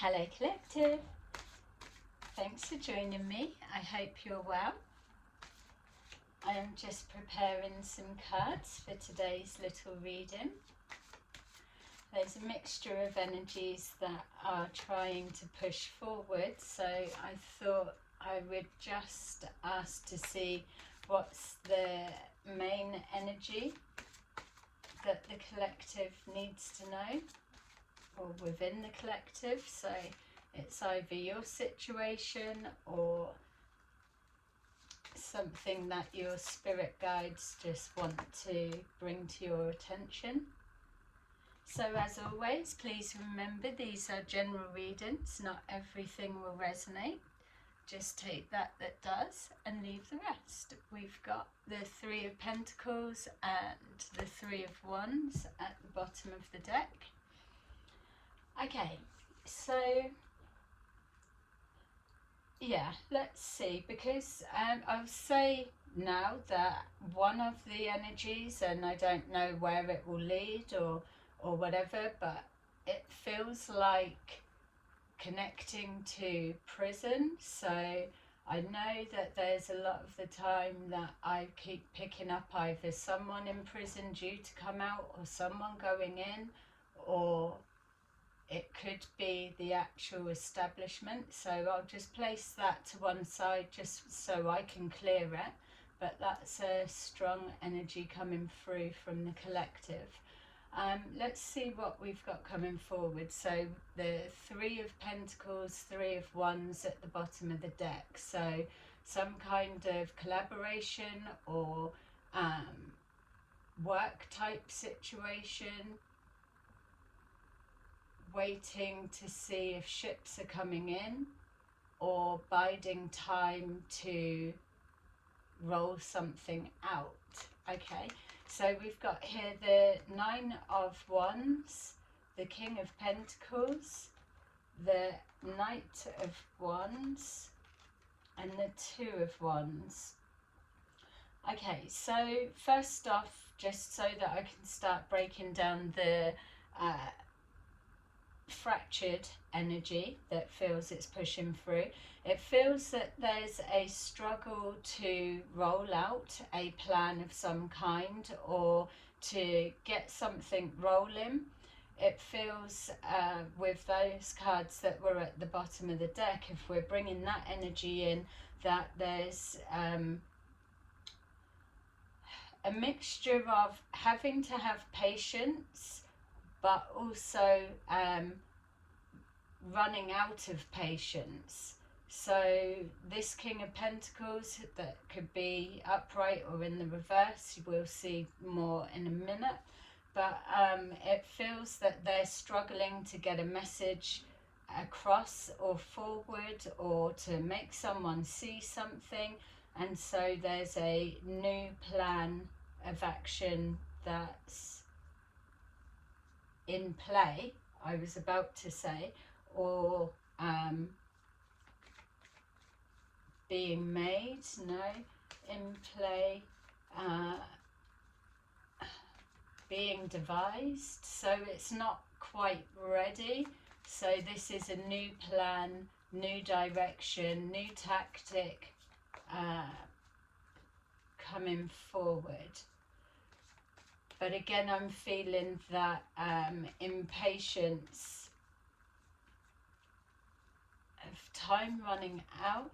Hello Collective, thanks for joining me. I hope you're well. I am just preparing some cards for today's little reading. There's a mixture of energies that are trying to push forward, so I thought I would just ask to see what's the main energy that the collective needs to know, or within the collective. So it's either your situation or something that your spirit guides just want to bring to your attention. So as always, please remember these are general readings, not everything will resonate. Just take that does and leave the rest. We've got the Three of Pentacles and the Three of Wands at the bottom of the deck. Okay, so yeah, let's see, because I'll say now that one of the energies, and I don't know where it will lead or whatever, but it feels like connecting to prison. So I know that there's a lot of the time that I keep picking up either someone in prison due to come out or someone going in, or it could be the actual establishment. So I'll just place that to one side just so I can clear it. But that's a strong energy coming through from the collective. Let's see what we've got coming forward. So the Three of Pentacles, Three of Wands at the bottom of the deck. So some kind of collaboration or work type situation, waiting to see if ships are coming in, or biding time to roll something out. Okay, so we've got here the Nine of Wands, the King of Pentacles, the Knight of Wands, and the Two of Wands. Okay, so first off, just so that I can start breaking down the fractured energy that feels it's pushing through. It feels that there's a struggle to roll out a plan of some kind or to get something rolling. It feels with those cards that were at the bottom of the deck, if we're bringing that energy in, that there's a mixture of having to have patience, but also running out of patience. So this King of Pentacles, that could be upright or in the reverse, we'll see more in a minute, but it feels that they're struggling to get a message across or forward, or to make someone see something, and so there's a new plan of action that's in play, I was about to say, or being made, in play, being devised. So it's not quite ready. So this is a new plan, new direction, new tactic coming forward. But again, I'm feeling that impatience of time running out.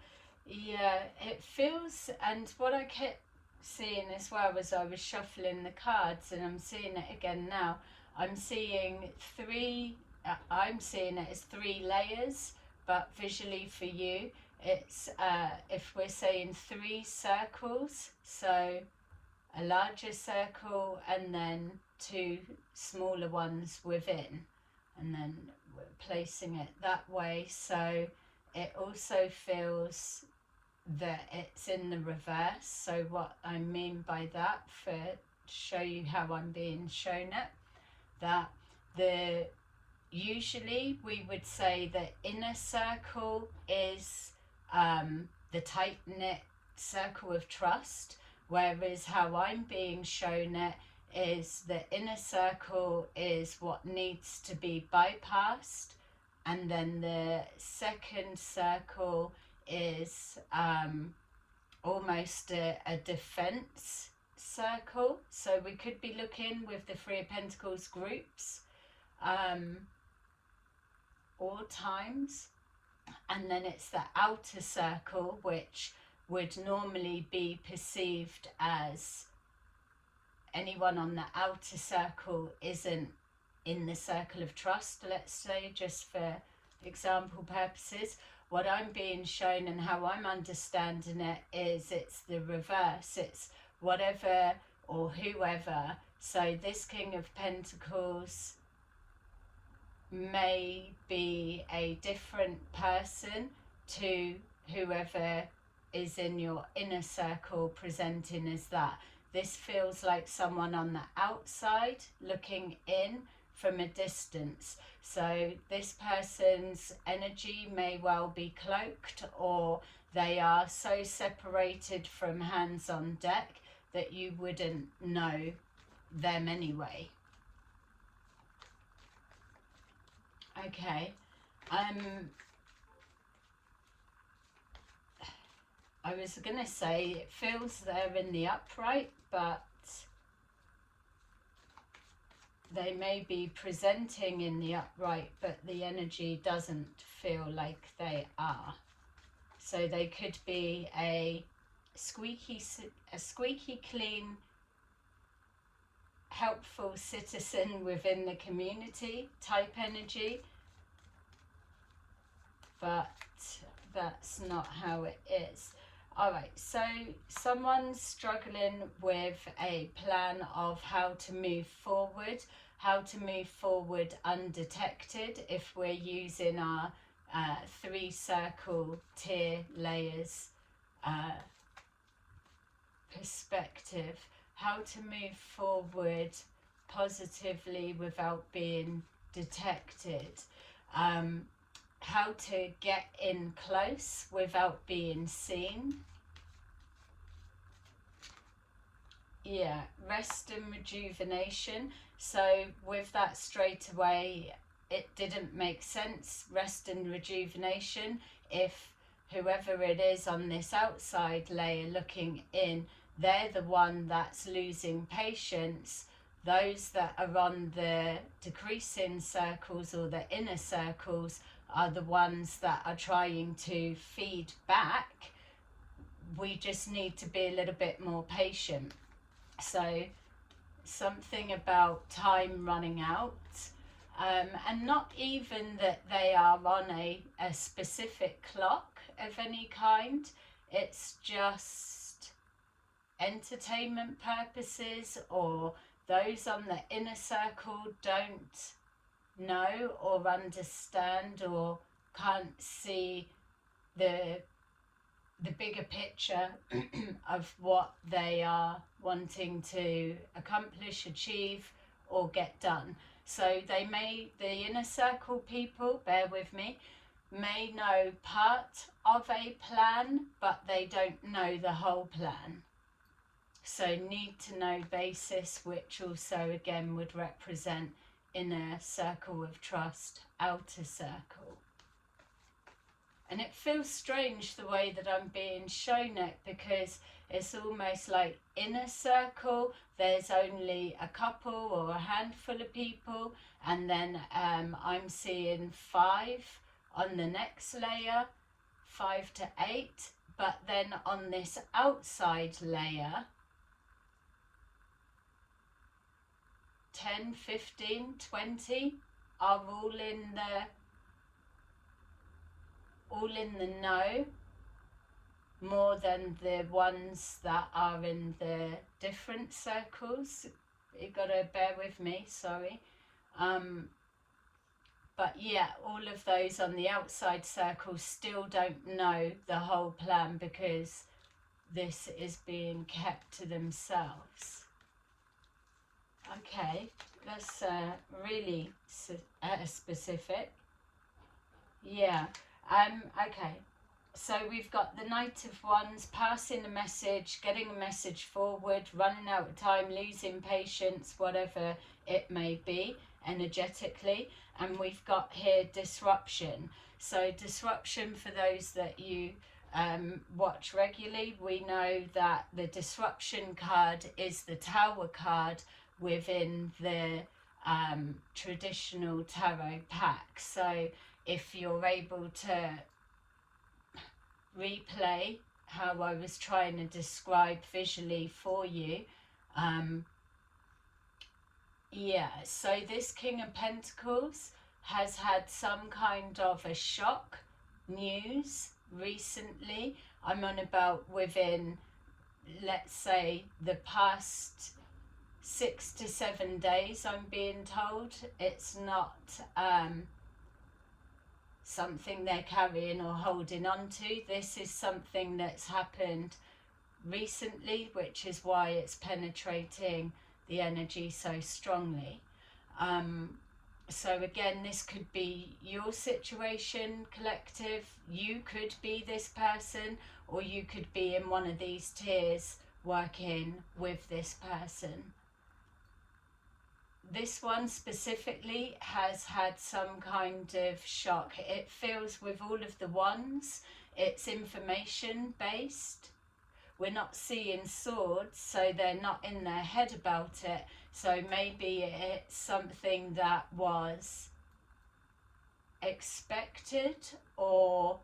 Yeah, it feels, and what I kept seeing as well as I was shuffling the cards, and I'm seeing it again now, I'm seeing I'm seeing it as three layers, but visually for you, it's, if we're saying three circles, so a larger circle and then two smaller ones within, and then we're placing it that way. So it also feels that it's in the reverse. So what I mean by that, for show you how I'm being shown it, that usually we would say the inner circle is the tight-knit circle of trust, whereas how I'm being shown it is the inner circle is what needs to be bypassed and then the second circle is almost a defense circle. So we could be looking with the Three of Pentacles groups all times. And then it's the outer circle, which would normally be perceived as anyone on the outer circle isn't in the circle of trust, let's say, just for example purposes. What I'm being shown and how I'm understanding it is it's the reverse. It's whatever or whoever. So this King of Pentacles may be a different person to whoever is in your inner circle presenting as that. This feels like someone on the outside looking in from a distance. So this person's energy may well be cloaked, or they are so separated from hands on deck that you wouldn't know them anyway. Okay. I was going to say it feels they're in the upright, but they may be presenting in the upright, but the energy doesn't feel like they are. So they could be a squeaky clean, helpful citizen within the community type energy, but that's not how it is. All right, so someone's struggling with a plan of how to move forward undetected if we're using our 3 circle tier layers perspective. How to move forward positively without being detected. How to get in close without being seen. Yeah, rest and rejuvenation. So with that straight away, it didn't make sense. Rest and rejuvenation. If whoever it is on this outside layer looking in, they're the one that's losing patience. Those that are on the decreasing circles or the inner circles are the ones that are trying to feed back. We just need to be a little bit more patient. So something about time running out, and not even that they are on a specific clock of any kind. It's just entertainment purposes, or those on the inner circle don't know or understand or can't see the bigger picture of what they are wanting to accomplish, achieve, or get done. So they may, the inner circle people, bear with me, may know part of a plan, but they don't know the whole plan. So need to know basis, which also again would represent inner circle of trust, outer circle. And it feels strange the way that I'm being shown it, because it's almost like inner circle, there's only a couple or a handful of people, and then I'm seeing 5 on the next layer, 5 to 8, but then on this outside layer, 10, 15, 20 are all in the know, more than the ones that are in the different circles. You gotta bear with me, sorry. But yeah, all of those on the outside circle still don't know the whole plan, because this is being kept to themselves. Okay, that's really specific. Yeah. Okay, so we've got the Knight of Wands, passing a message, getting a message forward, running out of time, losing patience, whatever it may be. energetically. And we've got here disruption. So disruption, for those that you watch regularly, we know that the disruption card is the Tower card within the traditional tarot pack. So if you're able to replay how I was trying to describe visually for you, yeah, so this King of Pentacles has had some kind of a shock news recently. I'm on about within, let's say, the past 6 to 7 days, I'm being told. It's not something they're carrying or holding on to. This is something that's happened recently, which is why it's penetrating the energy so strongly. So again, this could be your situation, collective. You could be this person, or you could be in one of these tiers working with this person. This one specifically has had some kind of shock. It feels with all of the ones, it's information based. We're not seeing swords, so they're not in their head about it. So maybe it's something that was expected, or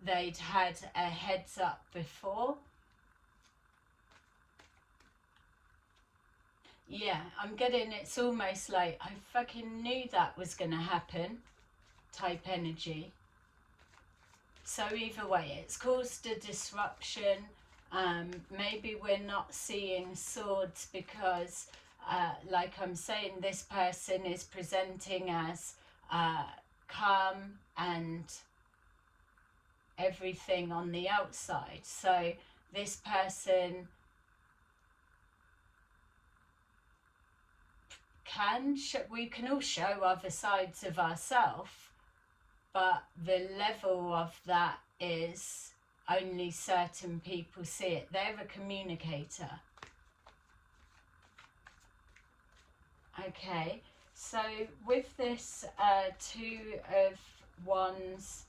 they'd had a heads up before. Yeah, I'm getting, it's almost like I fucking knew that was going to happen type energy. So either way, it's caused a disruption. Maybe we're not seeing swords because, like I'm saying, this person is presenting as calm and everything on the outside. So this person we can all show other sides of ourselves, but the level of that is only certain people see it. They're a communicator. Okay, so with this Two of Wands,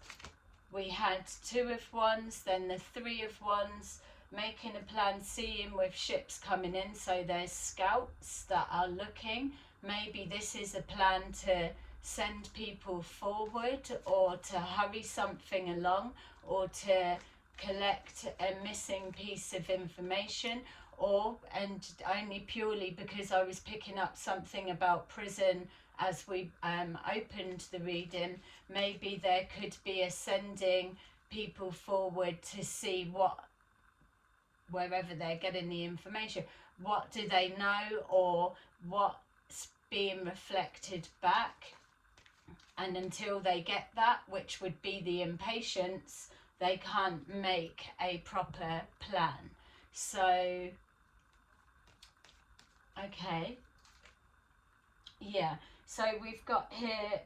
we had Two of Wands, then the Three of Wands, making a plan, seeing with ships coming in. So there's scouts that are looking. Maybe this is a plan to send people forward, or to hurry something along, or to collect a missing piece of information, or, and only purely because I was picking up something about prison as we opened the reading, maybe there could be a sending people forward to see what, wherever they're getting the information, what do they know, or what's being reflected back. And until they get that, which would be the impatience, they can't make a proper plan. So, okay. Yeah, so we've got here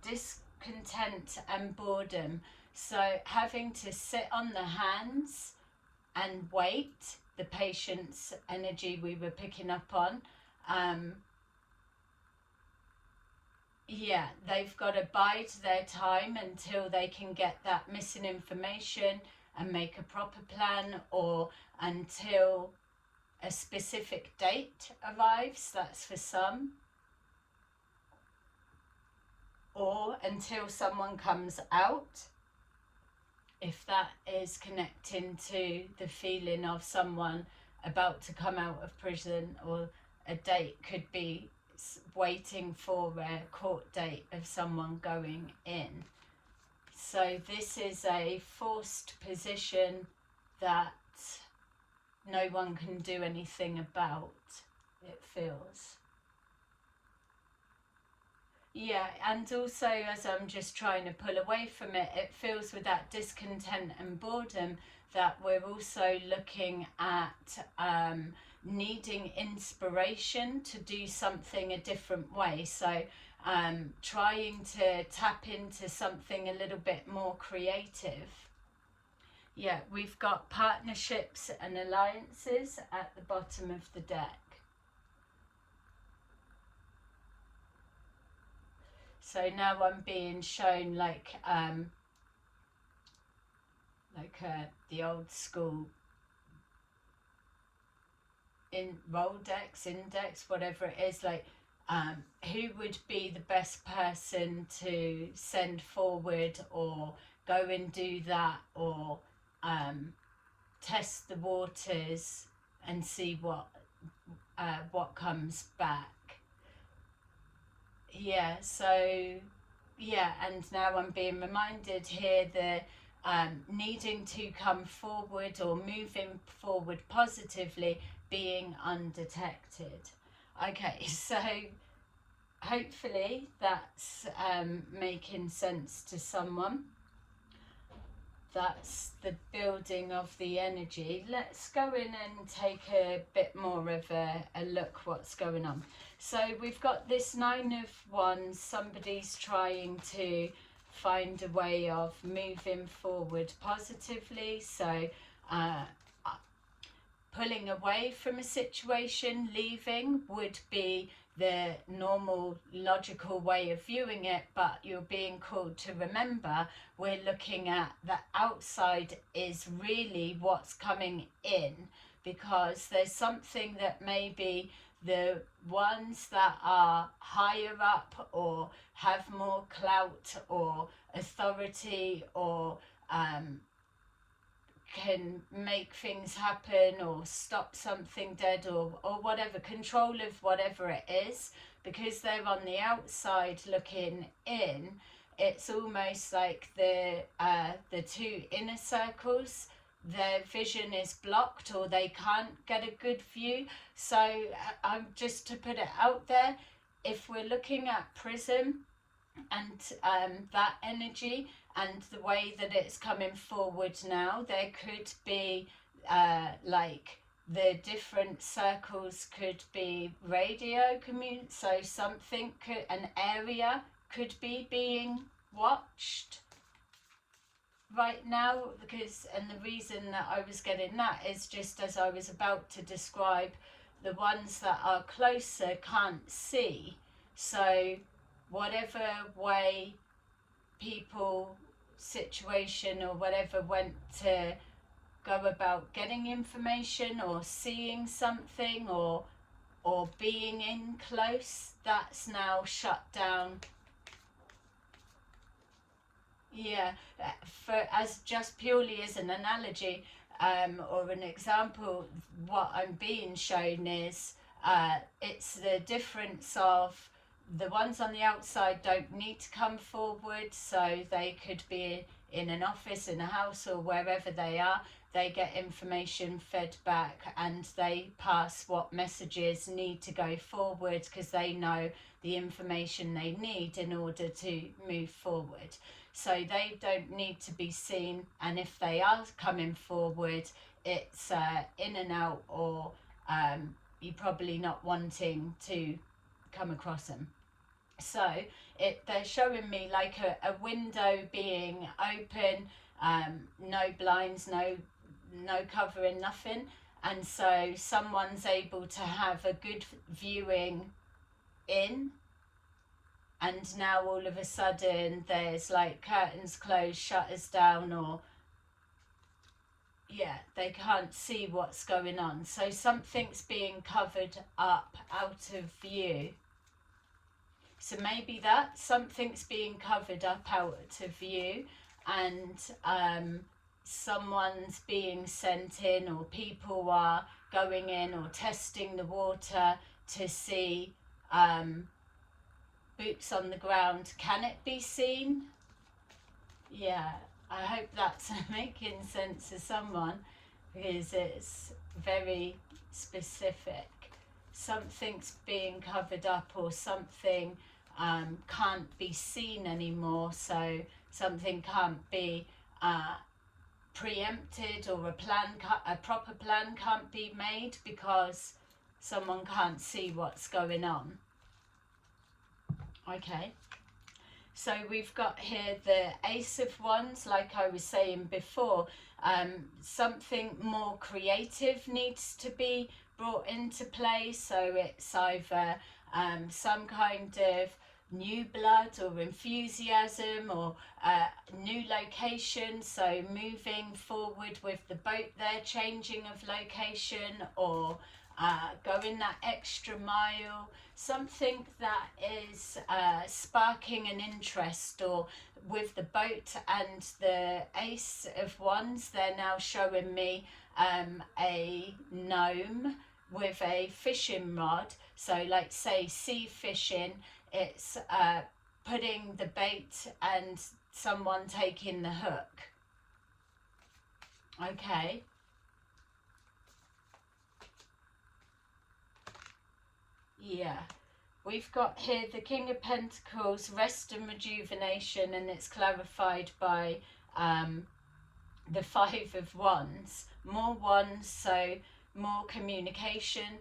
discontent and boredom. So having to sit on the hands and wait, the patience energy we were picking up on. Yeah, they've got to bide their time until they can get that missing information and make a proper plan, or until a specific date arrives, that's for some, or until someone comes out, if that is connecting to the feeling of someone about to come out of prison, or a date could be waiting for a court date of someone going in. So this is a forced position that no one can do anything about, it feels. Yeah, and also as I'm just trying to pull away from it, it feels with that discontent and boredom that we're also looking at needing inspiration to do something a different way. So trying to tap into something a little bit more creative. Yeah, we've got partnerships and alliances at the bottom of the deck. So now I'm being shown like the old school in Rolodex, index, whatever it is, like who would be the best person to send forward or go and do that, or test the waters and see what comes back. Yeah, so yeah, and now I'm being reminded here that needing to come forward or moving forward positively, being undetected. Okay, so hopefully that's making sense to someone. That's the building of the energy. Let's go in and take a bit more of a look what's going on. So we've got this Nine of Wands. Somebody's trying to find a way of moving forward positively. So pulling away from a situation, leaving, would be the normal logical way of viewing it, but you're being called to remember we're looking at the outside is really what's coming in, because there's something that maybe the ones that are higher up or have more clout or authority or can make things happen or stop something dead or whatever, control of whatever it is, because they're on the outside looking in. It's almost like the two inner circles, their vision is blocked or they can't get a good view. So I'm just to put it out there, if we're looking at prism and that energy and the way that it's coming forward now, there could be like the different circles could be radio so something could, an area could be being watched right now, because, and the reason that I was getting that is just as I was about to describe, the ones that are closer can't see. So whatever way people, situation or whatever went to go about getting information or seeing something or being in close, that's now shut down. Yeah, for as just purely as an analogy or an example, what I'm being shown is it's the difference of the ones on the outside don't need to come forward, so they could be in an office, in a house or wherever they are. They get information fed back and they pass what messages need to go forward because they know the information they need in order to move forward. So they don't need to be seen, and if they are coming forward, it's in and out, or you're probably not wanting to come across them. So they're showing me like a window being open, no blinds, no covering, nothing, and so someone's able to have a good viewing in, and now all of a sudden there's like curtains closed, shutters down, or yeah, they can't see what's going on. So something's being covered up out of view. So maybe that something's being covered up out of view, and someone's being sent in, or people are going in or testing the water to see boots on the ground. Can it be seen? Yeah, I hope that's making sense to someone, because it's very specific. Something's being covered up, or something can't be seen anymore, so something can't be preempted, or a proper plan can't be made because someone can't see what's going on. Okay, so we've got here the Ace of Wands, like I was saying before. Something more creative needs to be brought into play, so it's either some kind of new blood or enthusiasm or new location, so moving forward with the boat there, changing of location, or going that extra mile, something that is sparking an interest. Or with the boat and the Ace of Wands, they're now showing me a gnome with a fishing rod. So like say sea fishing, it's putting the bait and someone taking the hook. Okay. Yeah. We've got here the King of Pentacles, rest and rejuvenation, and it's clarified by the Five of Wands. More wands, so more communication.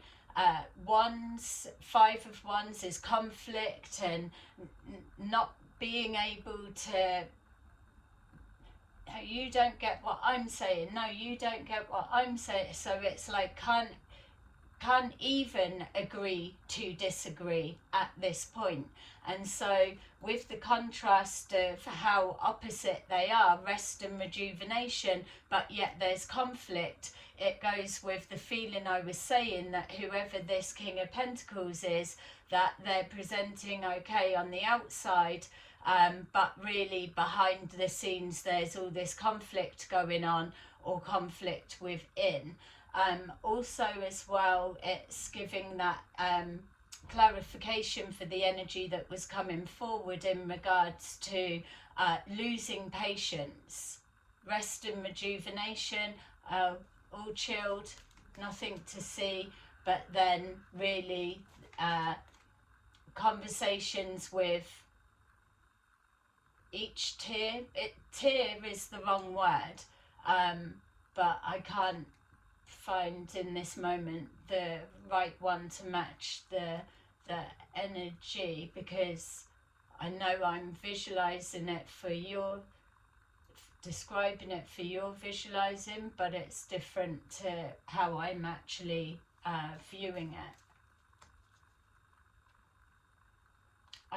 Five of Wands is conflict and not being able to, you don't get what I'm saying, no, you don't get what I'm saying. So it's like can't even agree to disagree at this point. And so with the contrast of how opposite they are, rest and rejuvenation, but yet there's conflict, it goes with the feeling I was saying that whoever this King of Pentacles is, that they're presenting okay on the outside, but really behind the scenes there's all this conflict going on, or conflict within. Also as well, it's giving that clarification for the energy that was coming forward in regards to losing patience, rest and rejuvenation, all chilled, nothing to see, but then really conversations with each tier. Tier is the wrong word, but I can't find in this moment the right one to match the energy, because I know I'm visualizing it for your, describing it for your visualizing, but it's different to how I'm actually viewing it.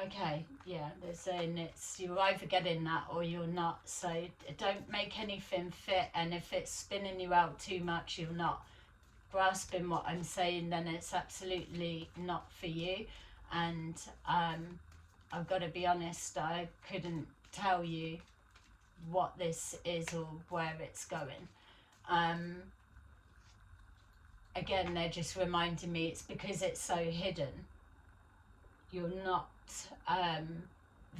Okay, yeah, they're saying it's, you're either getting that or you're not, so don't make anything fit, and if it's spinning you out too much, you're not grasping what I'm saying, then it's absolutely not for you. And I've got to be honest, I couldn't tell you what this is or where it's going. Again, they're just reminding me it's because it's so hidden. You're not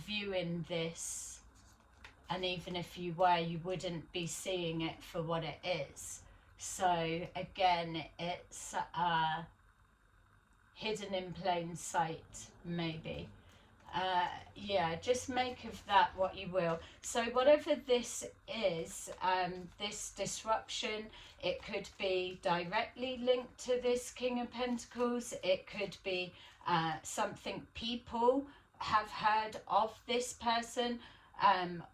viewing this, and even if you were, you wouldn't be seeing it for what it is. So again, it's hidden in plain sight, maybe. Yeah, just make of that what you will. So whatever this is, this disruption, it could be directly linked to this King of Pentacles. It could be something people have heard of this person,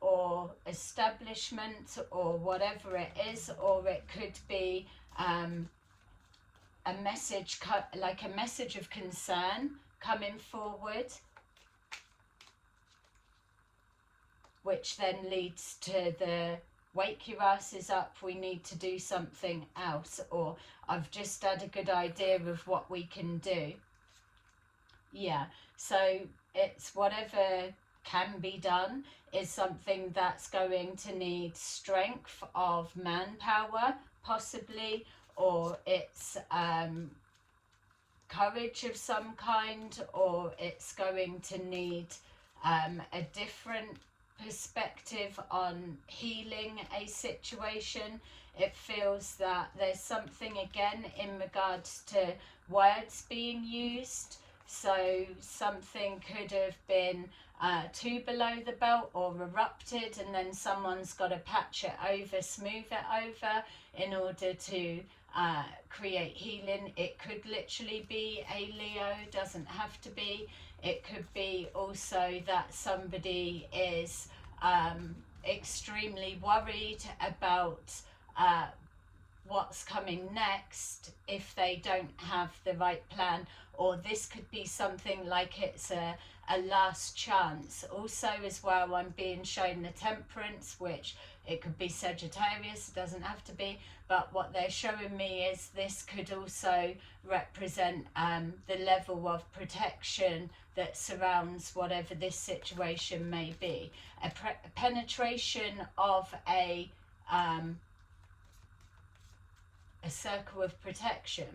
or establishment, or whatever it is. Or it could be a message, like a message of concern coming forward, which then leads to the wake your asses up, we need to do something else, or I've just had a good idea of what we can do. Yeah, so it's whatever can be done is something that's going to need strength of manpower, possibly, or it's courage of some kind, or it's going to need a different perspective on healing a situation. It feels that there's something again in regards to words being used. So something could have been too below the belt or erupted, and then someone's got to patch it over, smooth it over in order to create healing. It could literally be a Leo, doesn't have to be. It could be also that somebody is extremely worried about what's coming next if they don't have the right plan. Or this could be something like it's a a last chance. Also as well, I'm being shown the Temperance, which it could be Sagittarius, it doesn't have to be, but what they're showing me is this could also represent the level of protection that surrounds whatever this situation may be. A penetration of a circle of protection.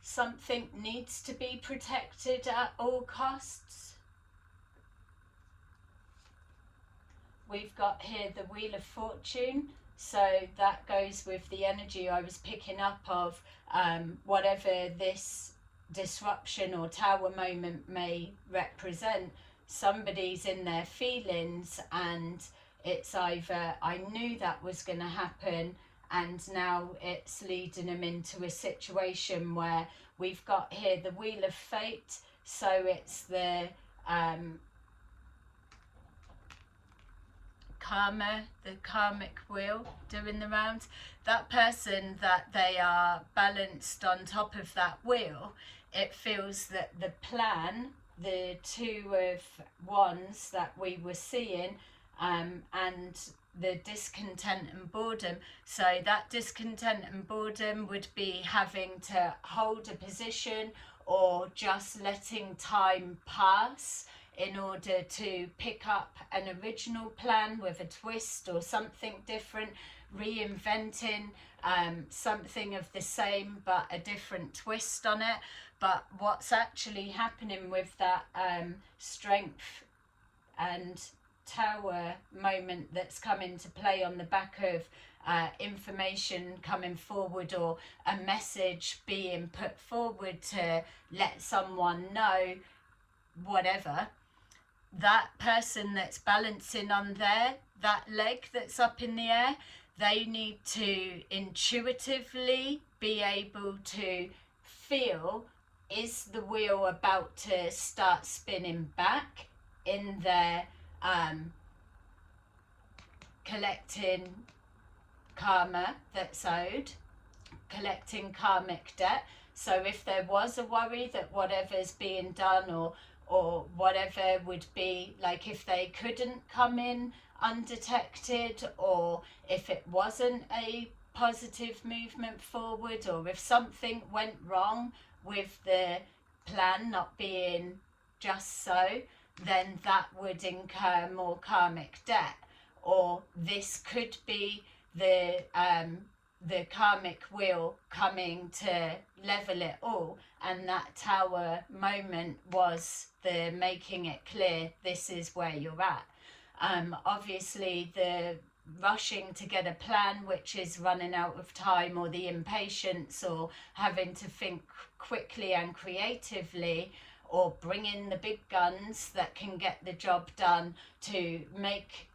Something needs to be protected at all costs. We've got here the Wheel of Fortune, so that goes with the energy I was picking up of whatever this disruption or tower moment may represent. Somebody's in their feelings and it's either I knew that was going to happen, and now it's leading them into a situation where we've got here the Wheel of Fate, so it's the karma, the karmic wheel doing the rounds. That person that they are balanced on top of that wheel, it feels that the plan, the Two of Wands that we were seeing, and the discontent and boredom. So that discontent and boredom would be having to hold a position or just letting time pass in order to pick up an original plan with a twist or something different, reinventing something of the same but a different twist on it. But what's actually happening with that strength and tower moment that's come into play on the back of information coming forward or a message being put forward to let someone know whatever, that person that's balancing on there, that leg that's up in the air, they need to intuitively be able to feel, is the wheel about to start spinning back in their collecting karma that's owed, collecting karmic debt. So if there was a worry that whatever's being done or whatever would be, like if they couldn't come in undetected, or if it wasn't a positive movement forward, or if something went wrong with the plan not being just so, then that would incur more karmic debt. Or this could be the karmic wheel coming to level it all, and that tower moment was the making it clear this is where you're at. Obviously the rushing to get a plan which is running out of time, or the impatience, or having to think quickly and creatively, or bring in the big guns that can get the job done to make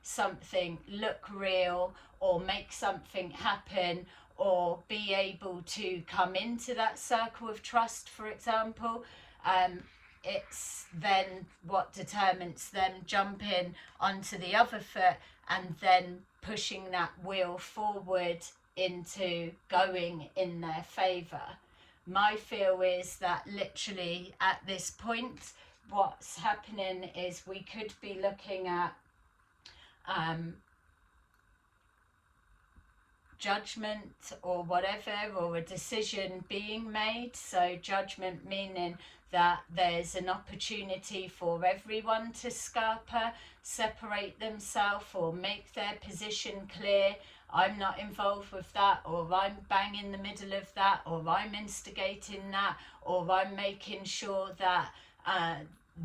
something look real, or make something happen, or be able to come into that circle of trust, for example. It's then what determines them jumping onto the other foot and then pushing that wheel forward into going in their favour. My feel is that literally at this point, what's happening is we could be looking at judgment or whatever, or a decision being made. So judgment meaning that there's an opportunity for everyone to scarper, separate themselves, or make their position clear. I'm not involved with that, or I'm bang in the middle of that, or I'm instigating that, or I'm making sure that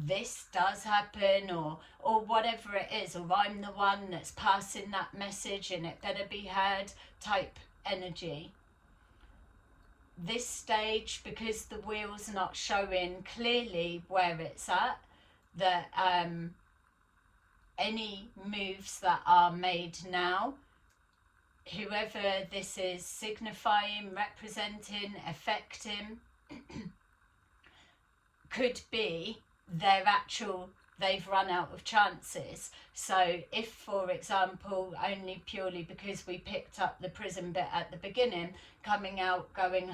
this does happen, or whatever it is, or I'm the one that's passing that message and it better be heard type energy. This stage, because the wheel's not showing clearly where it's at, that any moves that are made now, whoever this is signifying, representing, affecting, could be their actual they've run out of chances. So if, for example, only purely because we picked up the prison bit at the beginning, coming out, going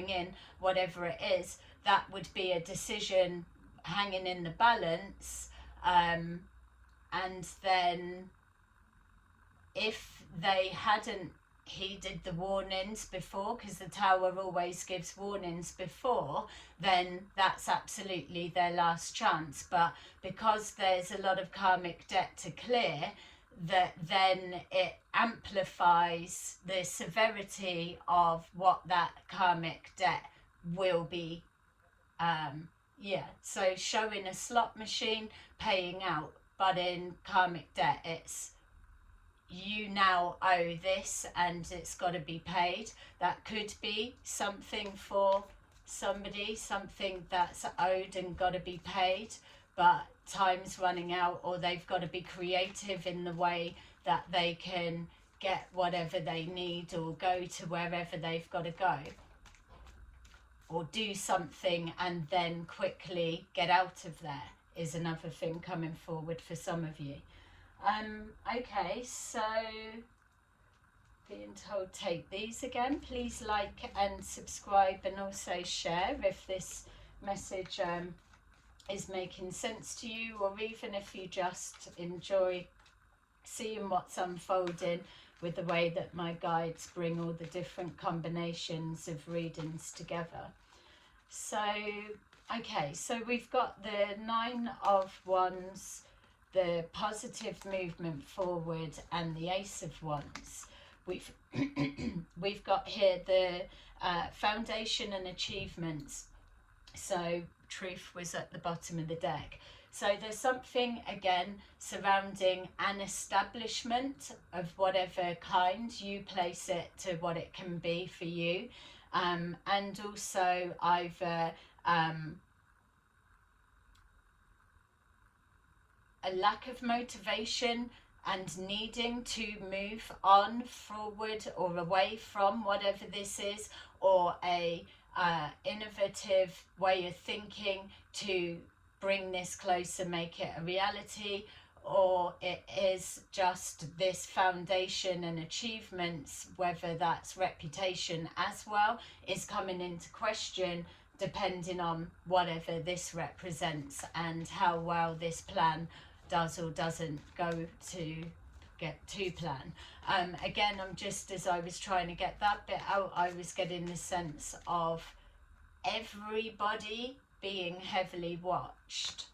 in, whatever it is, that would be a decision hanging in the balance. And then if they hadn't heeded the warnings before, because the tower always gives warnings before, then that's absolutely their last chance. But because there's a lot of karmic debt to clear, that then it amplifies the severity of what that karmic debt will be. So showing a slot machine paying out, but in karmic debt it's you now owe this and it's got to be paid. That could be something for somebody, something that's owed and got to be paid, but time's running out, or they've got to be creative in the way that they can get whatever they need or go to wherever they've got to go, or do something and then quickly get out of there is another thing coming forward for some of you. Okay, so being told take these again. Please like and subscribe, and also share if this message is making sense to you, or even if you just enjoy seeing what's unfolding with the way that my guides bring all the different combinations of readings together. So, okay, so we've got the Nine of Wands, the positive movement forward, and the Ace of Wands. We've got here the foundation and achievements. So truth was at the bottom of the deck. So there's something again surrounding an establishment of whatever kind you place it to what it can be for you, and also either a lack of motivation and needing to move on forward or away from whatever this is, or a innovative way of thinking to bring this closer, make it a reality, or it is just this foundation and achievements, whether that's reputation as well, is coming into question depending on whatever this represents and how well this plan does or doesn't go to get to plan. Again, I'm just, as I was trying to get that bit out, I was getting the sense of everybody being heavily watched.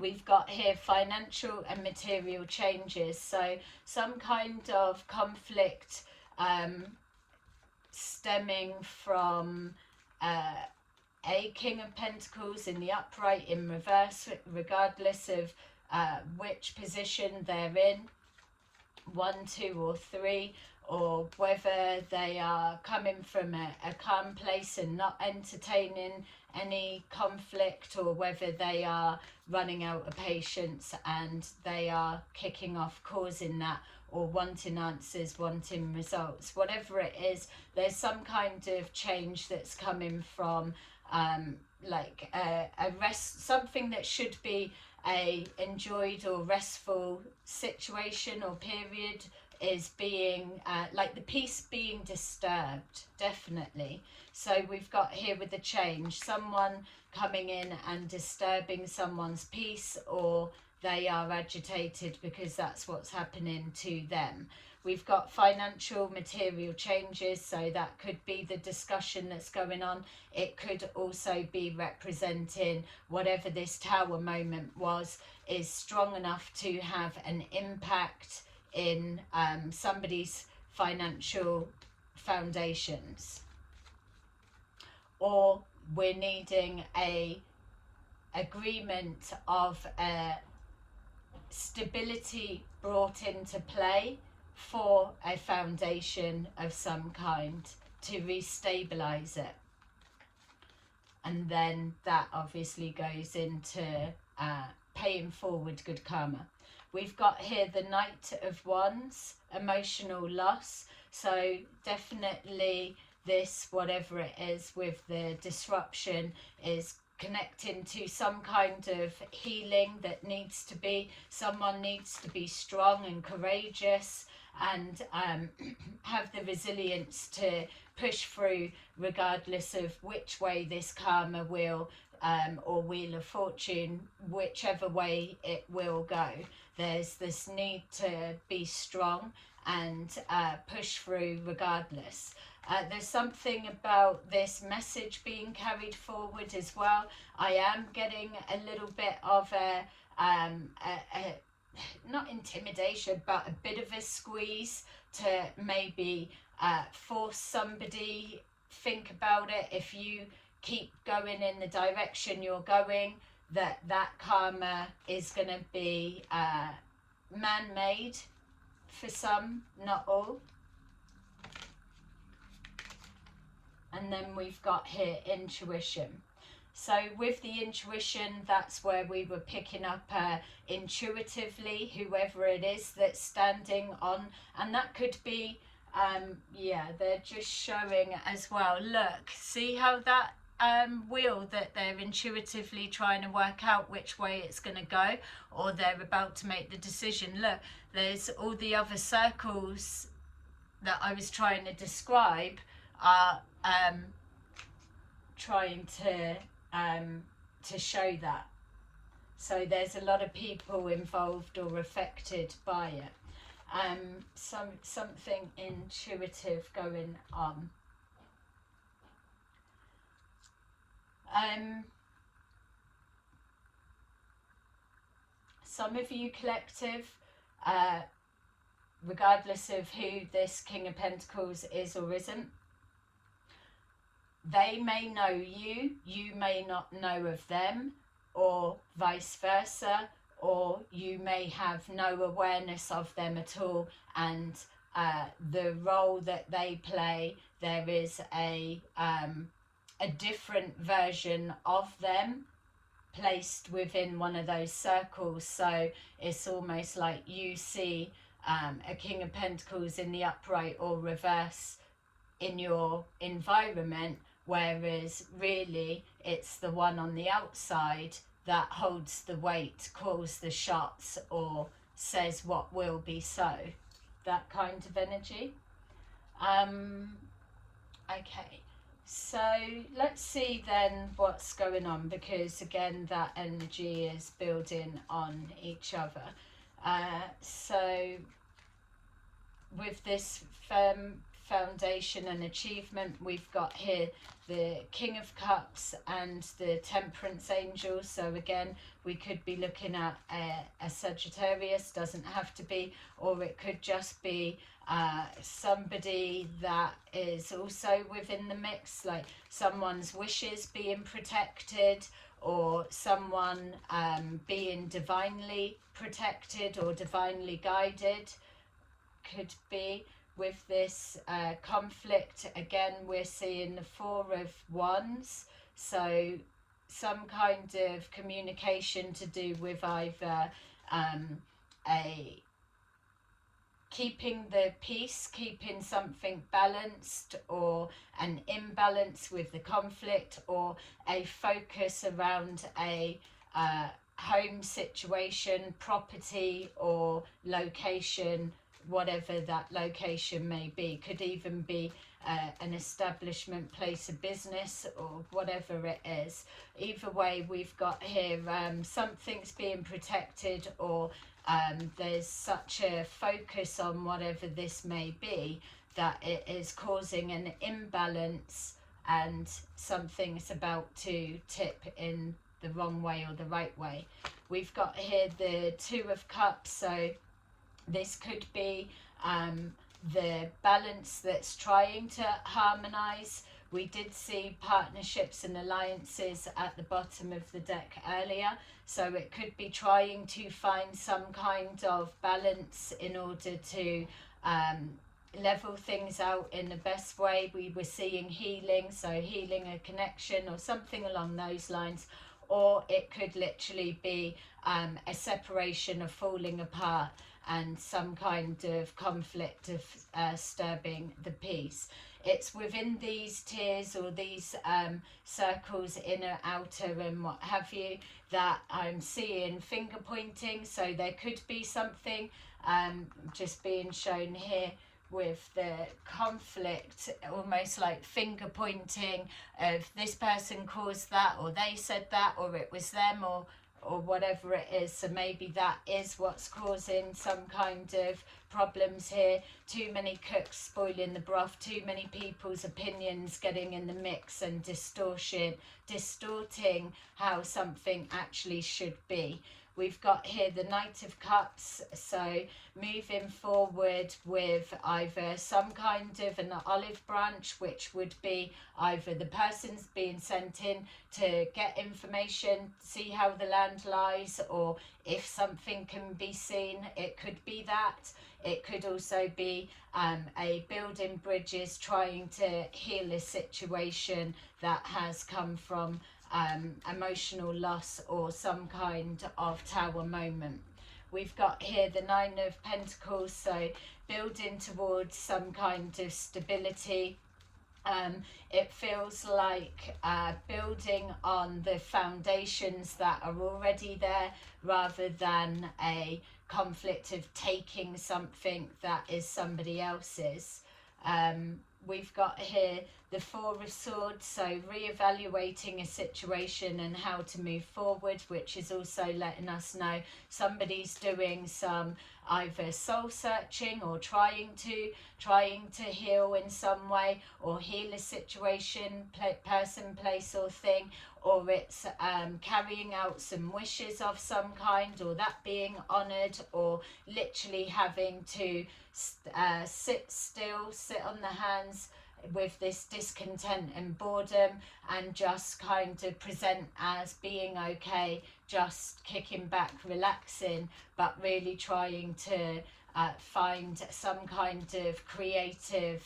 We've got here financial and material changes, so some kind of conflict stemming from a King of Pentacles in the upright, in reverse, regardless of which position they're in, 1, 2 or 3, or whether they are coming from a calm place and not entertaining any conflict, or whether they are running out of patience and they are kicking off, causing that, or wanting answers, wanting results. Whatever it is, there's some kind of change that's coming from like a rest, something that should be a enjoyed or restful situation or period is being like the peace being disturbed, definitely. So we've got here with the change, someone coming in and disturbing someone's peace, or they are agitated because that's what's happening to them. We've got financial, material changes, so that could be the discussion that's going on. It could also be representing whatever this tower moment was is strong enough to have an impact in somebody's financial foundations. Or we're needing a agreement of stability brought into play for a foundation of some kind to restabilize it, and then that obviously goes into paying forward good karma. We've got here the Knight of Wands, emotional loss. So definitely this, whatever it is with the disruption, is connecting to some kind of healing that needs to be, someone needs to be strong and courageous and have the resilience to push through regardless of which way this karma will or wheel of fortune, whichever way it will go. There's this need to be strong and push through regardless. There's something about this message being carried forward as well. I am getting a little bit of a not intimidation, but a bit of a squeeze to maybe force somebody, think about it, if you keep going in the direction you're going, that karma is going to be man-made for some, not all. And then we've got here intuition. So with the intuition, that's where we were picking up intuitively whoever it is that's standing on, and that could be yeah, they're just showing as well, look, see how that wheel that they're intuitively trying to work out which way it's going to go, or they're about to make the decision. Look, there's all the other circles that I was trying to describe are trying to show that. So there's a lot of people involved or affected by it. Something intuitive going on. Some of you collective, regardless of who this King of Pentacles is or isn't, they may know you, you may not know of them, or vice versa, or you may have no awareness of them at all, and the role that they play, there is a different version of them placed within one of those circles. So it's almost like you see a King of Pentacles in the upright or reverse in your environment, whereas really it's the one on the outside that holds the weight, calls the shots, or says what will be so. That kind of energy. Okay, so let's see then what's going on, because again that energy is building on each other. So with this foundation and achievement, we've got here the King of Cups and the Temperance Angel. So again, we could be looking at a Sagittarius, doesn't have to be, or it could just be somebody that is also within the mix, like someone's wishes being protected, or someone being divinely protected or divinely guided. Could be. With this conflict, again, we're seeing the Four of Wands. So some kind of communication to do with either keeping the peace, keeping something balanced, or an imbalance with the conflict, or a focus around a home situation, property, or location, whatever that location may be. Could even be an establishment, place of business, or whatever it is. Either way, we've got here something's being protected, or there's such a focus on whatever this may be that it is causing an imbalance, and something's about to tip in the wrong way or the right way. We've got here the Two of Cups, so this could be the balance that's trying to harmonize. We did see partnerships and alliances at the bottom of the deck earlier, so it could be trying to find some kind of balance in order to level things out in the best way. We were seeing healing, so healing a connection or something along those lines, or it could literally be a separation, of falling apart, and some kind of conflict of disturbing the peace. it's within these tiers or these circles, inner, outer, and what have you, that I'm seeing finger pointing. So there could be something just being shown here with the conflict, almost like finger pointing of this person caused that, or they said that, or it was them, or whatever it is. So maybe that is what's causing some kind of problems here. Too many cooks spoiling the broth, too many people's opinions getting in the mix and distorting how something actually should be. We've got here the Knight of Cups, so moving forward with either some kind of an olive branch, which would be either the person's being sent in to get information, see how the land lies, or if something can be seen, it could be that. It could also be a building bridges, trying to heal a situation that has come from emotional loss or some kind of tower moment. We've got here the Nine of Pentacles, so building towards some kind of stability. It feels like building on the foundations that are already there, rather than a conflict of taking something that is somebody else's. We've got here the Four of Swords, so reevaluating a situation and how to move forward, which is also letting us know somebody's doing some either soul searching or trying to heal in some way, or heal a situation, person, place or thing, or it's carrying out some wishes of some kind, or that being honoured, or literally having to sit still, sit on the hands with this discontent and boredom, and just kind of present as being okay, just kicking back, relaxing, but really trying to find some kind of creative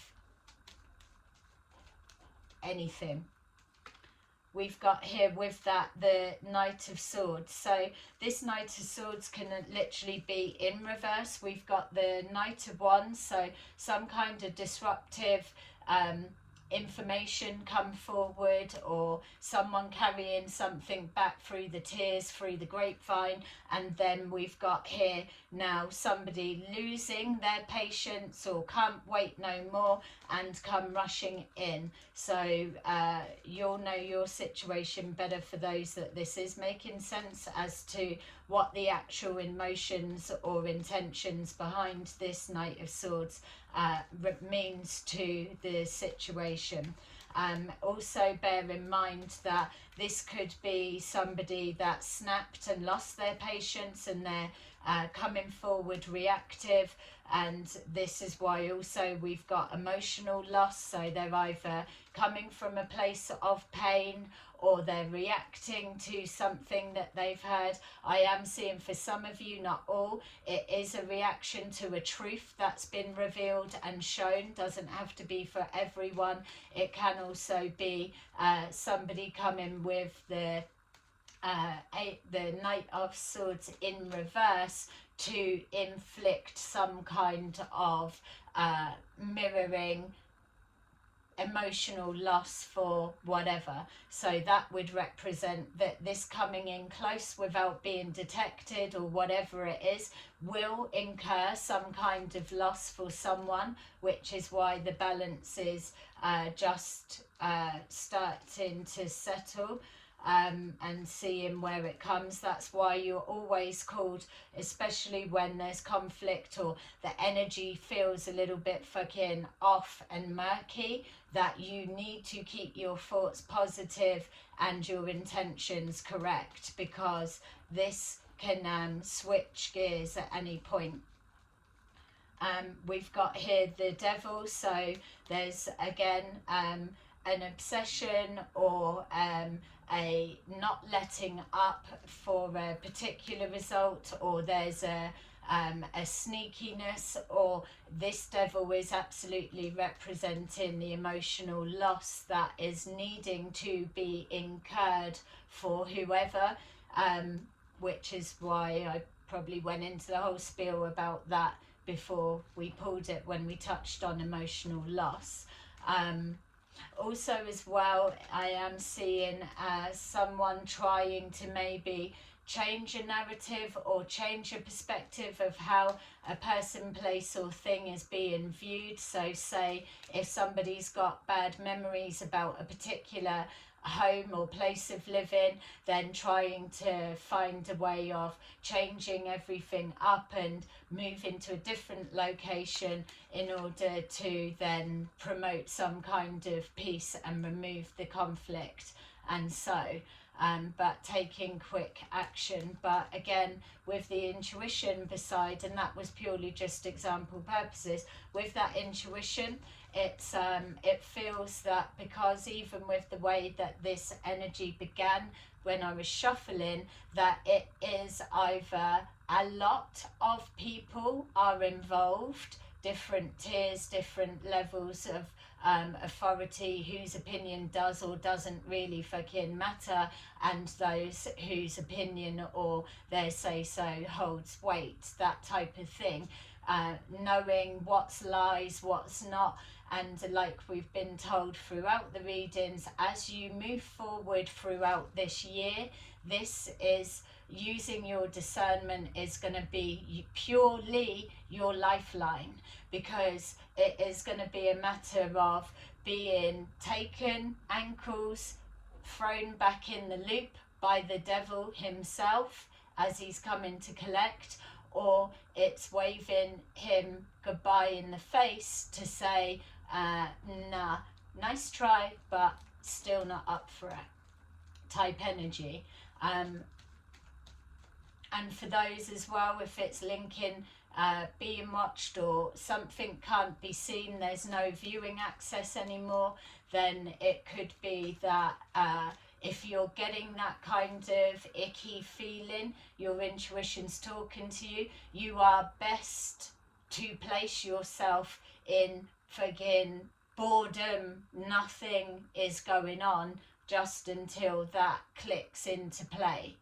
anything. We've got here with that the Knight of Swords. So this Knight of Swords can literally be in reverse. We've got the Knight of Wands, so some kind of disruptive information come forward, or someone carrying something back through the tears, through the grapevine. And then we've got here now somebody losing their patience, or can't wait no more and come rushing in. So you'll know your situation better, for those that this is making sense, as to what the actual emotions or intentions behind this Knight of Swords means to the situation. Also bear in mind that this could be somebody that snapped and lost their patience, and they're coming forward reactive. And this is why also we've got emotional loss, so they're either coming from a place of pain, or they're reacting to something that they've heard. I am seeing for some of you, not all, it is a reaction to a truth that's been revealed and shown. Doesn't have to be for everyone. It can also be somebody coming with the Knight of Swords in reverse to inflict some kind of mirroring emotional loss for whatever. So that would represent that this coming in close without being detected, or whatever it is, will incur some kind of loss for someone, which is why the balance is just starting to settle. And seeing where it comes. That's why you're always called, especially when there's conflict or the energy feels a little bit fucking off and murky, that you need to keep your thoughts positive and your intentions correct, because this can switch gears at any point. We've got here the Devil, so there's again an obsession, or a not letting up for a particular result, or there's a sneakiness, or this Devil is absolutely representing the emotional loss that is needing to be incurred for whoever, which is why I probably went into the whole spiel about that before we pulled it, when we touched on emotional loss. Also as well, I am seeing someone trying to maybe change a narrative or change a perspective of how a person, place or thing is being viewed. So say if somebody's got bad memories about a particular home or place of living, then trying to find a way of changing everything up and move into a different location in order to then promote some kind of peace and remove the conflict. And so but taking quick action. But again, with the intuition beside, and that was purely just example purposes, with that intuition, it feels that because even with the way that this energy began when I was shuffling, that it is either a lot of people are involved, different tiers, different levels of authority, whose opinion does or doesn't really fucking matter, and those whose opinion or their say-so holds weight, that type of thing. Knowing what's lies, what's not, and like we've been told throughout the readings, as you move forward throughout this year, this is using your discernment is going to be purely your lifeline, because it is going to be a matter of being taken ankles, thrown back in the loop by the devil himself as he's coming to collect, or it's waving him goodbye in the face to say, nah, nice try, but still not up for it, type energy. And for those as well, if it's linking being watched or something can't be seen, there's no viewing access anymore, then it could be that if you're getting that kind of icky feeling, your intuition's talking to you, you are best to place yourself in friggin' boredom, nothing is going on, just until that clicks into play.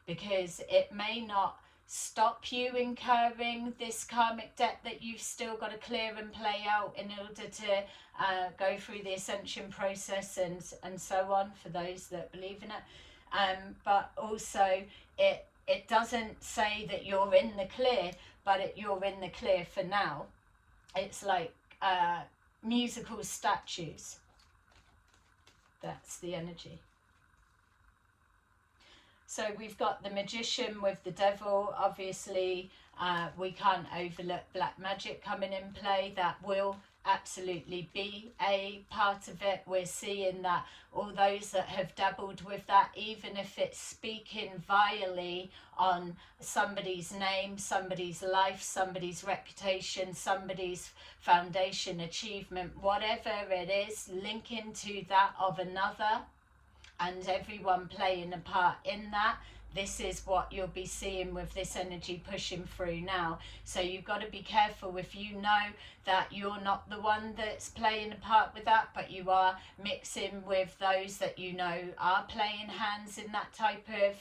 Because it may not stop you incurring this karmic debt that you've still got to clear and play out in order to go through the ascension process and so on, for those that believe in it. But also it doesn't say that you're in the clear, but you're in the clear for now. It's like musical statues. That's the energy. So we've got the magician with the devil. Obviously, we can't overlook black magic coming in play. That will absolutely be a part of it. We're seeing that all those that have dabbled with that, even if it's speaking vilely on somebody's name, somebody's life, somebody's reputation, somebody's foundation, achievement, whatever it is, linking to that of another, and everyone playing a part in that, this is what you'll be seeing with this energy pushing through now. So you've got to be careful if you know that you're not the one that's playing a part with that, but you are mixing with those that you know are playing hands in that type of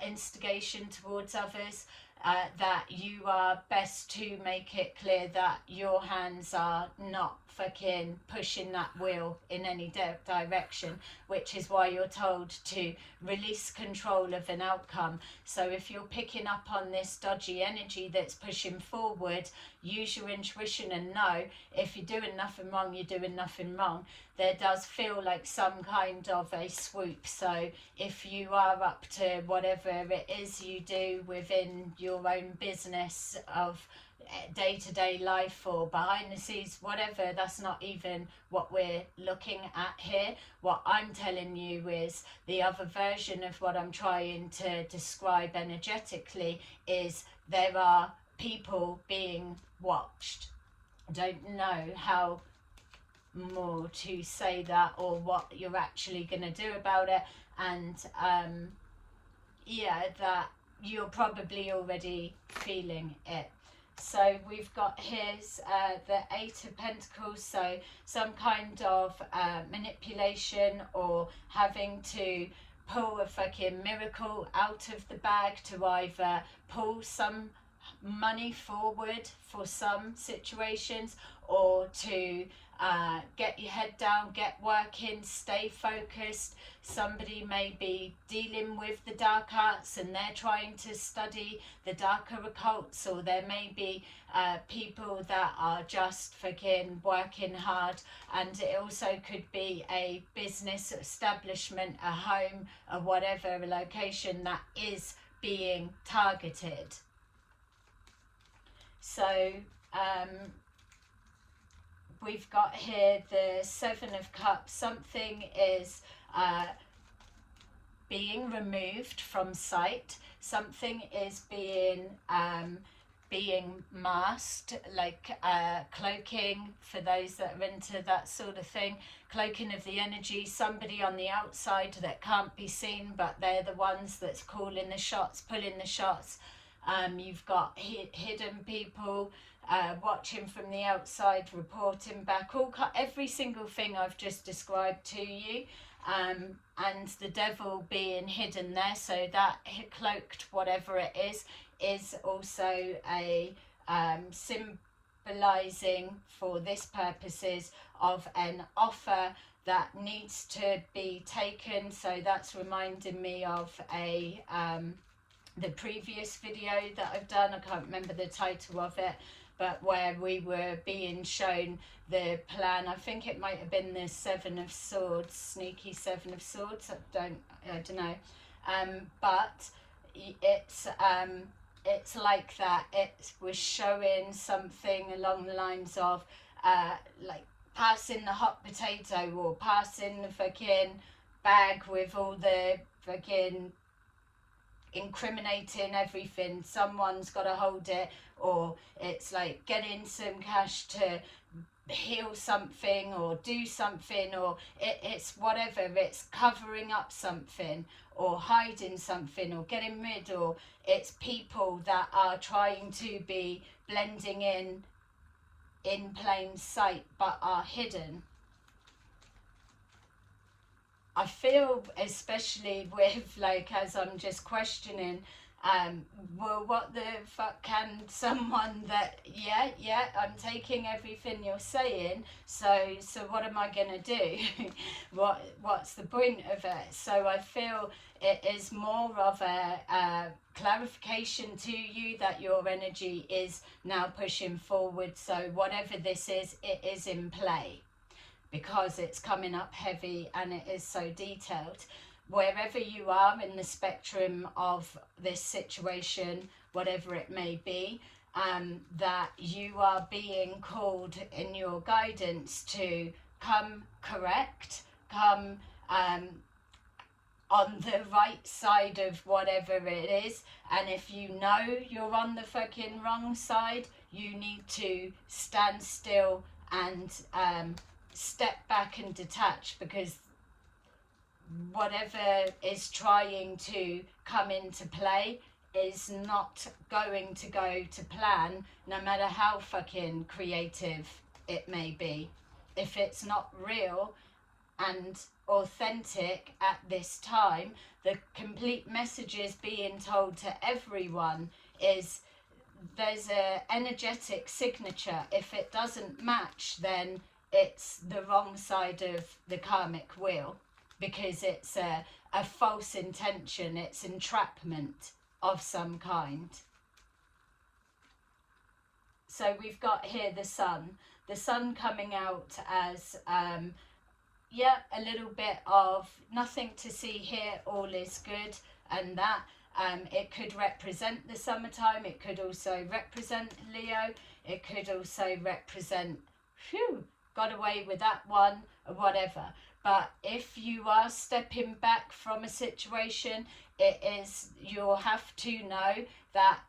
instigation towards others, that you are best to make it clear that your hands are not fucking pushing that wheel in any direction, which is why you're told to release control of an outcome. So if you're picking up on this dodgy energy that's pushing forward, use your intuition and know if you're doing nothing wrong, you're doing nothing wrong. There does feel like some kind of a swoop. So if you are up to whatever it is you do within your own business of day-to-day life or behind the scenes, whatever, that's not even what we're looking at here. What I'm telling you is the other version of what I'm trying to describe energetically is there are people being watched. I don't know how more to say that or what you're actually going to do about it, and yeah, that you're probably already feeling it. So we've got here's the Eight of Pentacles, so some kind of manipulation or having to pull a fucking miracle out of the bag to either pull some money forward for some situations or to get your head down, get working, stay focused. Somebody may be dealing with the dark arts and they're trying to study the darker occults, or there may be people that are just fucking working hard. And it also could be a business establishment, a home, or whatever, a location that is being targeted. So we've got here the Seven of Cups. Something is being removed from sight. Something is being masked, like cloaking, for those that are into that sort of thing. Cloaking of the energy, somebody on the outside that can't be seen, but they're the ones that's calling the shots, pulling the shots. You've got hidden people watching from the outside, reporting back, every single thing I've just described to you. And the devil being hidden there, so that cloaked whatever it is also a symbolizing, for this purposes, of an offer that needs to be taken. So that's reminding me of the previous video that I've done. I can't remember the title of it, but where we were being shown the plan. I think it might have been the Seven of Swords, sneaky Seven of Swords. I don't know. But it's like that. It was showing something along the lines of like passing the hot potato, or passing the fucking bag with all the fucking incriminating everything. Someone's got to hold it, or it's like getting some cash to heal something or do something, or it's whatever. It's covering up something or hiding something or getting rid, or it's people that are trying to be blending in plain sight but are hidden. I feel, especially with, like, as I'm just questioning, well, what the fuck can someone that, yeah, I'm taking everything you're saying, so what am I gonna do? What's the point of it? So I feel it is more of a clarification to you that your energy is now pushing forward. So whatever this is, it is in play, because it's coming up heavy and it is so detailed. Wherever you are in the spectrum of this situation, whatever it may be, that you are being called in your guidance to come correct, come on the right side of whatever it is. And if you know you're on the fucking wrong side, you need to stand still and step back and detach, because whatever is trying to come into play is not going to go to plan, no matter how fucking creative it may be. If it's not real and authentic at this time, the complete messages being told to everyone is there's a energetic signature. If it doesn't match, then it's the wrong side of the karmic wheel, because it's a false intention, it's entrapment of some kind. So we've got here the sun coming out as a little bit of nothing to see here, all is good, and that it could represent the summertime, it could also represent Leo, it could also represent, got away with that one, or whatever. But if you are stepping back from a situation, you'll have to know that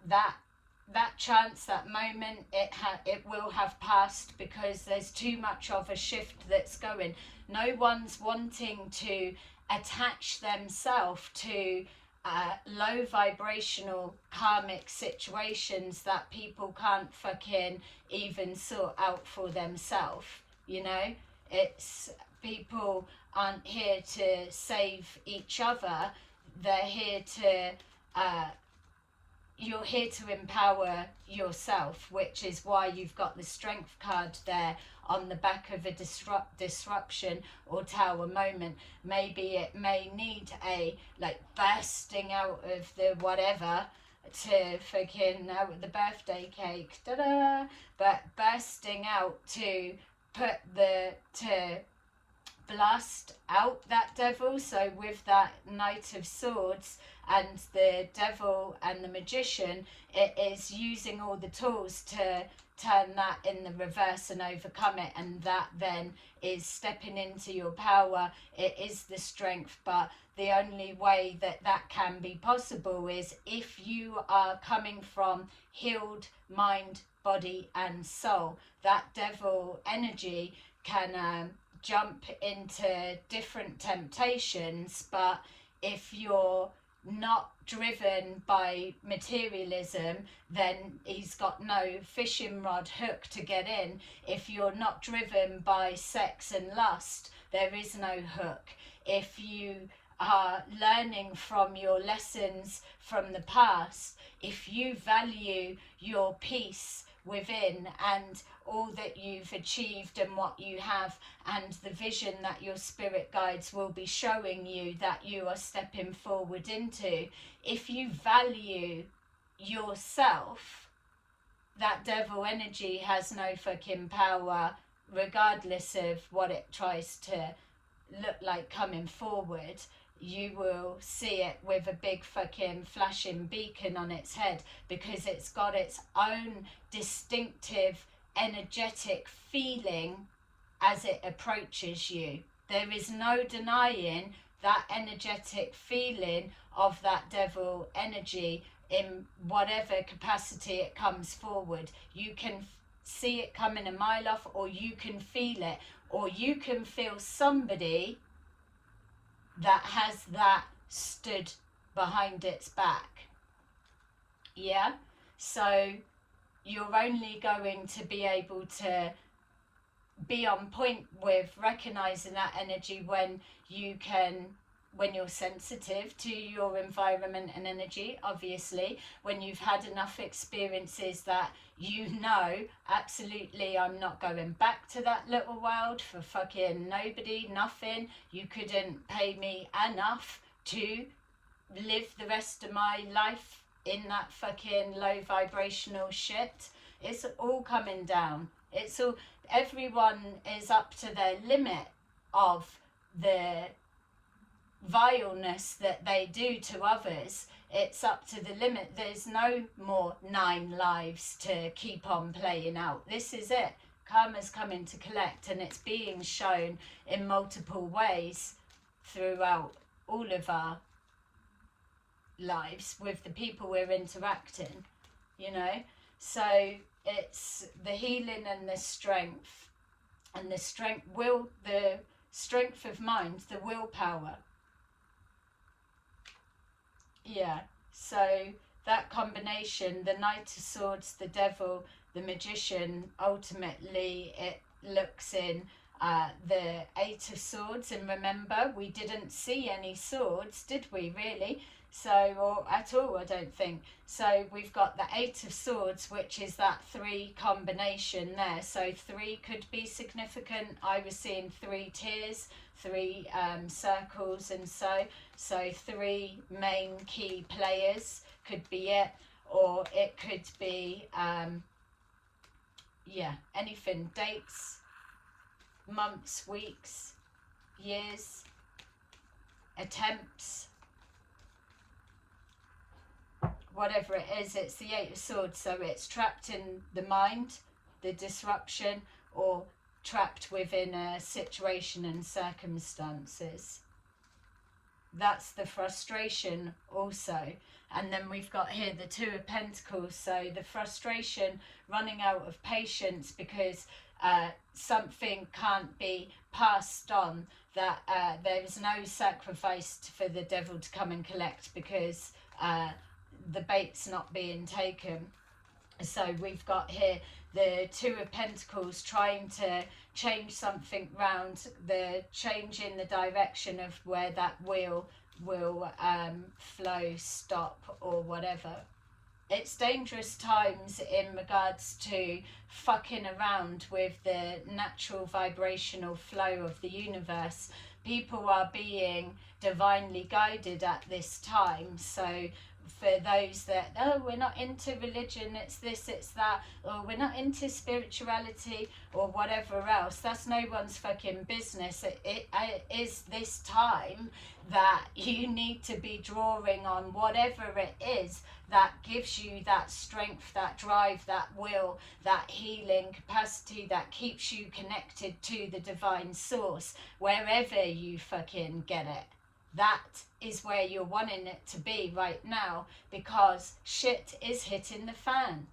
chance, that moment, it will have passed, because there's too much of a shift that's going. No one's wanting to attach themselves to low vibrational karmic situations that people can't fucking even sort out for themselves, you know. It's people aren't here to save each other, they're here to you're here to empower yourself, which is why you've got the strength card there on the back of a disruption or tower moment. Maybe it may need a like bursting out of the whatever to fucking out with the birthday cake, ta-da, but bursting out to blast out that devil. So with that Knight of Swords and the devil and the magician, it is using all the tools to turn that in the reverse and overcome it, and that then is stepping into your power. It is the strength, but the only way that that can be possible is if you are coming from healed mind, body and soul. That devil energy can jump into different temptations, but if you're not driven by materialism, then he's got no fishing rod hook to get in. If you're not driven by sex and lust, there is no hook. If you are learning from your lessons from the past, if you value your peace within and all that you've achieved and what you have and the vision that your spirit guides will be showing you that you are stepping forward into, if you value yourself, that devil energy has no fucking power, regardless of what it tries to look like coming forward. You will see it with a big fucking flashing beacon on its head, because it's got its own distinctive energetic feeling as it approaches you. There is no denying that energetic feeling of that devil energy in whatever capacity it comes forward. You can see it coming a mile off, or you can feel it, or you can feel somebody that has that stood behind its back. Yeah? So you're only going to be able to be on point with recognizing that energy when you're sensitive to your environment and energy, obviously, when you've had enough experiences that you know, absolutely, I'm not going back to that little world for fucking nobody, nothing. You couldn't pay me enough to live the rest of my life in that fucking low vibrational shit. It's all coming down. It's all, everyone is up to their limit of the vileness that they do to others. It's up to the limit. There's no more 9 lives to keep on playing out. This is it. Karma's coming to collect, and it's being shown in multiple ways throughout all of our lives with the people we're interacting, you know. So it's the healing and the strength, and the strength of mind, the willpower. Yeah, so that combination, the Knight of Swords, the devil, the magician, ultimately it looks in the 8 of Swords. And remember, we didn't see any swords, did we, really? So, or at all, I don't think. So we've got the 8 of Swords, which is that 3 combination there. So 3 could be significant. I was seeing 3 tiers, 3 circles, and so 3 main key players could be it, or it could be yeah, anything, dates, months, weeks, years, attempts, whatever it is. It's the 8 of Swords, so it's trapped in the mind, the disruption, or trapped within a situation and circumstances. That's the frustration also. And then we've got here the 2 of Pentacles, so the frustration, running out of patience because something can't be passed on, that there is no sacrifice for the devil to come and collect because the bait's not being taken. So we've got here the 2 of Pentacles trying to change something round, the change in the direction of where that wheel will flow, stop, or whatever. it's dangerous times in regards to fucking around with the natural vibrational flow of the universe. People are being divinely guided at this time. So for those that, oh, we're not into religion, it's this, it's that, or we're not into spirituality or whatever else, that's no one's fucking business. It is this time that you need to be drawing on whatever it is that gives you that strength, that drive, that will, that healing capacity that keeps you connected to the divine source, wherever you fucking get it. That is where you're wanting it to be right now, because shit is hitting the fan.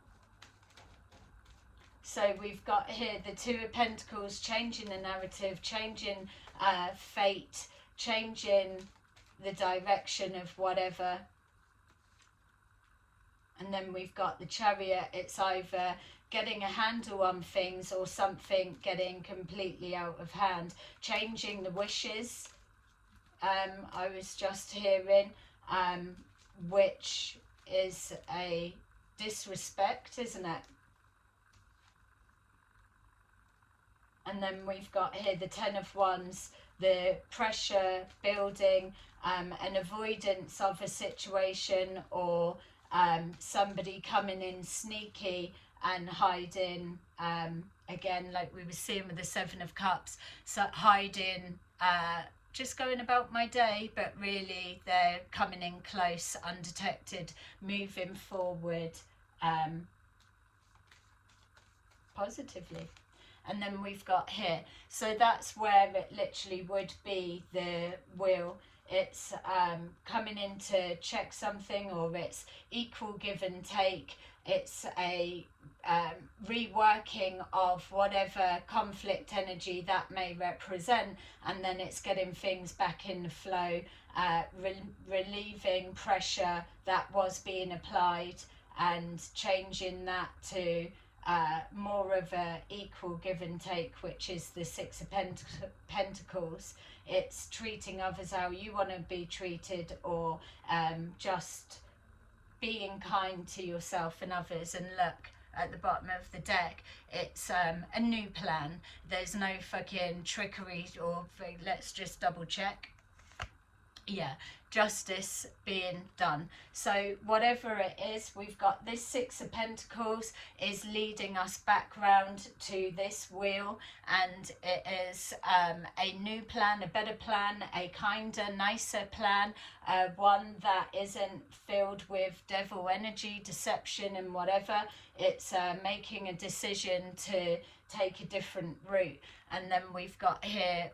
So we've got here the Two of Pentacles, changing the narrative, changing fate, changing the direction of whatever. And then we've got the Chariot. It's either getting a handle on things or something getting completely out of hand. Changing the wishes, I was just hearing, which is a disrespect, isn't it? And then we've got here the Ten of Wands, the pressure building, an avoidance of a situation, or somebody coming in sneaky and hiding, again, like we were seeing with the Seven of Cups, so hiding, just going about my day, but really they're coming in close, undetected, moving forward positively. And then we've got here, so that's where it literally would be the Wheel. It's coming in to check something, or it's equal give and take. It's a reworking of whatever conflict energy that may represent, and then it's getting things back in the flow, relieving pressure that was being applied and changing that to more of a equal give and take, which is the Six of Pentacles. It's treating others how you want to be treated, or just being kind to yourself and others. And look, at the bottom of the deck, it's a new plan. There's no fucking trickery or let's just double check. Yeah, justice being done. So whatever it is, we've got this Six of Pentacles is leading us back round to this Wheel, and it is a new plan, a better plan, a kinder, nicer plan, one that isn't filled with devil energy, deception and whatever. It's making a decision to take a different route. And then we've got here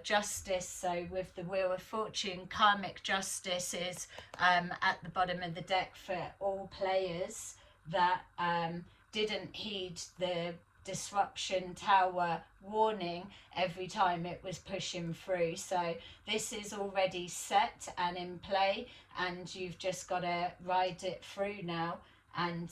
justice. So with the Wheel of Fortune, karmic justice is at the bottom of the deck for all players that didn't heed the disruption tower warning every time it was pushing through. So this is already set and in play, and you've just got to ride it through now. And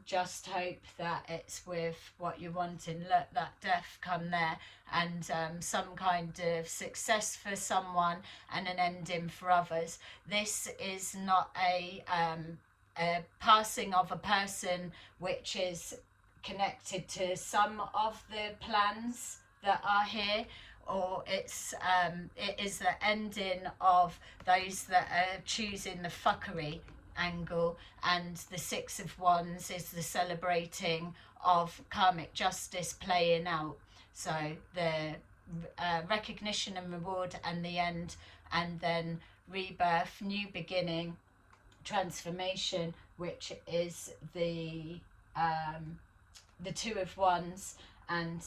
just hope that it's with what you're wanting. Look, that death come there, and some kind of success for someone and an ending for others. This is not a passing of a person which is connected to some of the plans that are here, or it is the ending of those that are choosing the fuckery angle. And the Six of Wands is the celebrating of karmic justice playing out. So the recognition and reward and the end, and then rebirth, new beginning, transformation, which is the Two of Wands. And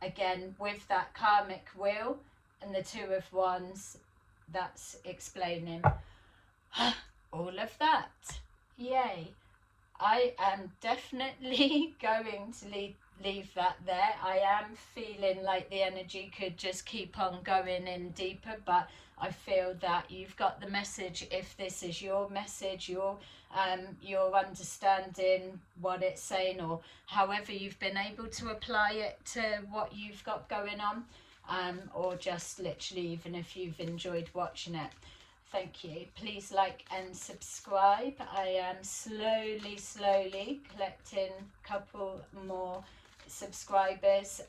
again, with that karmic wheel and the Two of Wands, that's explaining all of that. Yay. I am definitely going to leave that there. I am feeling like the energy could just keep on going in deeper, but I feel that you've got the message. If this is your message, your understanding what it's saying, or however you've been able to apply it to what you've got going on, or just literally even if you've enjoyed watching it. Thank you. Please like and subscribe. I am slowly collecting a couple more subscribers,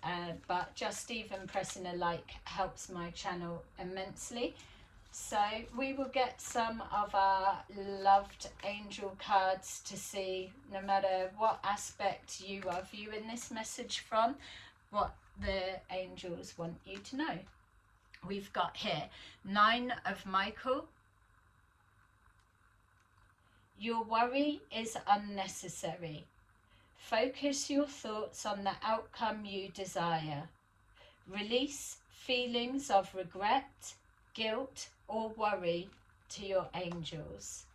but just even pressing a like helps my channel immensely. So we will get some of our loved angel cards to see, no matter what aspect you are viewing this message from, what the angels want you to know. We've got here 9 of Michael. Your worry is unnecessary. Focus your thoughts on the outcome you desire. Release feelings of regret, guilt, or worry to your angels.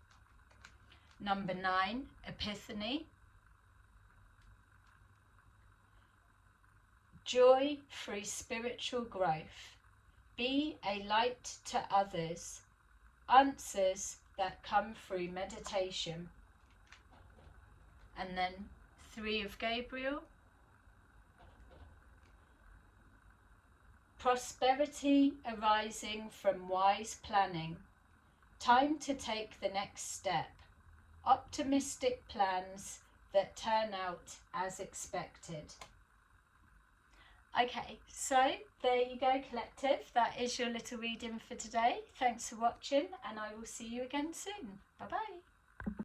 Number 9, Epiphany. Joy through spiritual growth. Be a light to others. Answers that come through meditation. And then 3 of Gabriel. Prosperity arising from wise planning. Time to take the next step. Optimistic plans that turn out as expected. Okay, so there you go, collective. That is your little reading for today. Thanks for watching, and I will see you again soon. Bye bye.